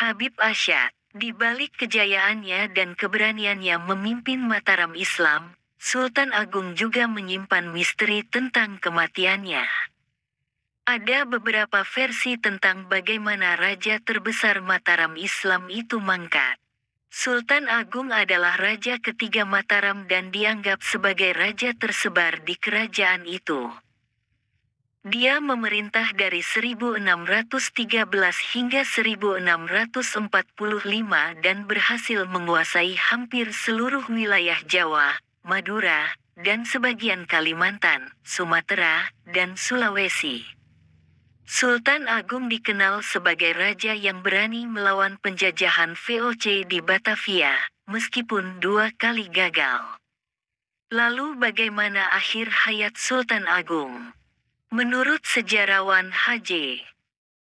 Habib Asyad, di balik kejayaannya dan keberaniannya memimpin Mataram Islam, Sultan Agung juga menyimpan misteri tentang kematiannya. Ada beberapa versi tentang bagaimana raja terbesar Mataram Islam itu mangkat. Sultan Agung adalah raja ketiga Mataram dan dianggap sebagai raja tersebar di kerajaan itu. Dia memerintah dari 1613 hingga 1645 dan berhasil menguasai hampir seluruh wilayah Jawa, Madura, dan sebagian Kalimantan, Sumatera, dan Sulawesi. Sultan Agung dikenal sebagai raja yang berani melawan penjajahan VOC di Batavia, meskipun 2 kali gagal. Lalu bagaimana akhir hayat Sultan Agung? Menurut sejarawan H.J.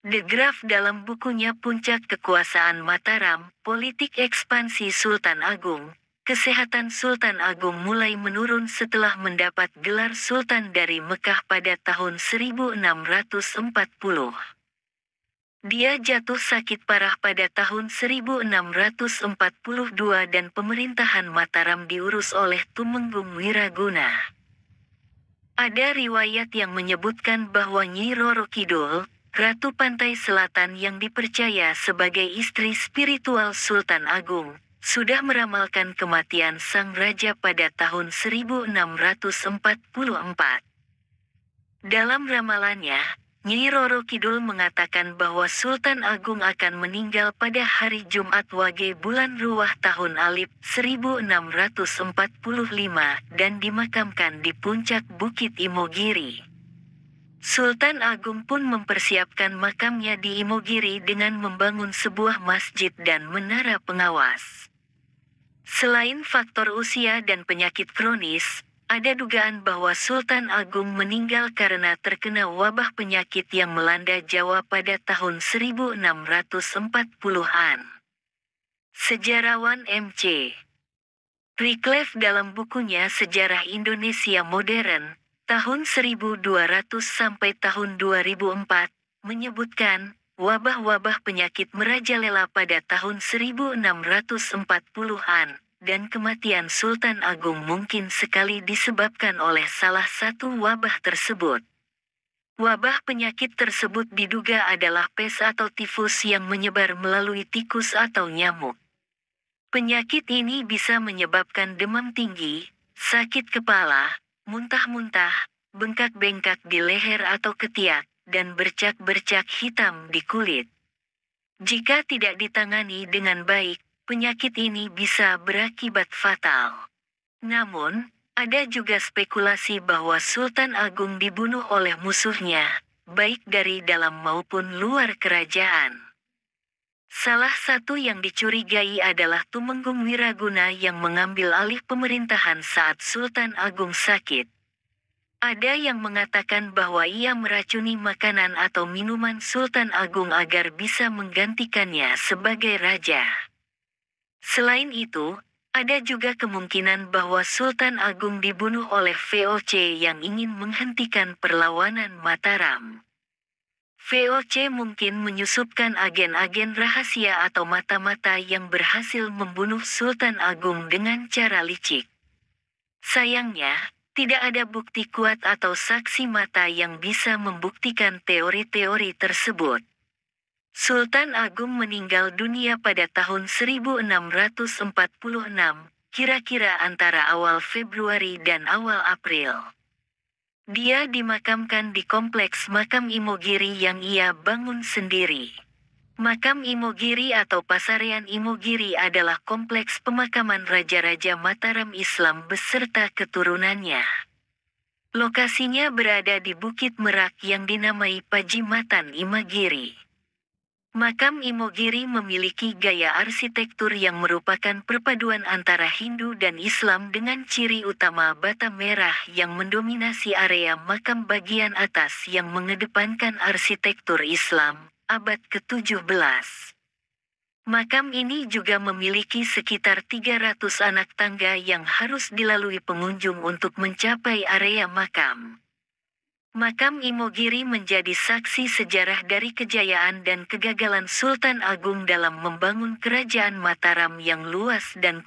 de Graaf dalam bukunya Puncak Kekuasaan Mataram, Politik Ekspansi Sultan Agung, kesehatan Sultan Agung mulai menurun setelah mendapat gelar Sultan dari Mekah pada tahun 1640. Dia jatuh sakit parah pada tahun 1642 dan pemerintahan Mataram diurus oleh Tumenggung Wiraguna. Ada riwayat yang menyebutkan bahwa Nyi Roro Kidul, Ratu Pantai Selatan yang dipercaya sebagai istri spiritual Sultan Agung, sudah meramalkan kematian sang raja pada tahun 1644. Dalam ramalannya, Nyi Roro Kidul mengatakan bahwa Sultan Agung akan meninggal pada hari Jumat Wage bulan Ruwah tahun Alif 1645 dan dimakamkan di puncak Bukit Imogiri. Sultan Agung pun mempersiapkan makamnya di Imogiri dengan membangun sebuah masjid dan menara pengawas. Selain faktor usia dan penyakit kronis, ada dugaan bahwa Sultan Agung meninggal karena terkena wabah penyakit yang melanda Jawa pada tahun 1640-an. Sejarawan M.C. Wycliffe dalam bukunya Sejarah Indonesia Modern, tahun 1200 sampai tahun 2004, menyebutkan, wabah-wabah penyakit merajalela pada tahun 1640-an. Dan kematian Sultan Agung mungkin sekali disebabkan oleh salah satu wabah tersebut. Wabah penyakit tersebut diduga adalah pes atau tifus yang menyebar melalui tikus atau nyamuk. Penyakit ini bisa menyebabkan demam tinggi, sakit kepala, muntah-muntah, bengkak-bengkak di leher atau ketiak, dan bercak-bercak hitam di kulit. Jika tidak ditangani dengan baik, penyakit ini bisa berakibat fatal. Namun, ada juga spekulasi bahwa Sultan Agung dibunuh oleh musuhnya, baik dari dalam maupun luar kerajaan. Salah satu yang dicurigai adalah Tumenggung Wiraguna yang mengambil alih pemerintahan saat Sultan Agung sakit. Ada yang mengatakan bahwa ia meracuni makanan atau minuman Sultan Agung agar bisa menggantikannya sebagai raja. Selain itu, ada juga kemungkinan bahwa Sultan Agung dibunuh oleh VOC yang ingin menghentikan perlawanan Mataram. VOC mungkin menyusupkan agen-agen rahasia atau mata-mata yang berhasil membunuh Sultan Agung dengan cara licik. Sayangnya, tidak ada bukti kuat atau saksi mata yang bisa membuktikan teori-teori tersebut. Sultan Agung meninggal dunia pada tahun 1646, kira-kira antara awal Februari dan awal April. Dia dimakamkan di kompleks makam Imogiri yang ia bangun sendiri. Makam Imogiri atau Pasarean Imogiri adalah kompleks pemakaman raja-raja Mataram Islam beserta keturunannya. Lokasinya berada di Bukit Merak yang dinamai Pajimatan Imogiri. Makam Imogiri memiliki gaya arsitektur yang merupakan perpaduan antara Hindu dan Islam dengan ciri utama bata merah yang mendominasi area makam bagian atas yang mengedepankan arsitektur Islam, abad ke-17. Makam ini juga memiliki sekitar 300 anak tangga yang harus dilalui pengunjung untuk mencapai area makam. Makam Imogiri menjadi saksi sejarah dari kejayaan dan kegagalan Sultan Agung dalam membangun kerajaan Mataram yang luas dan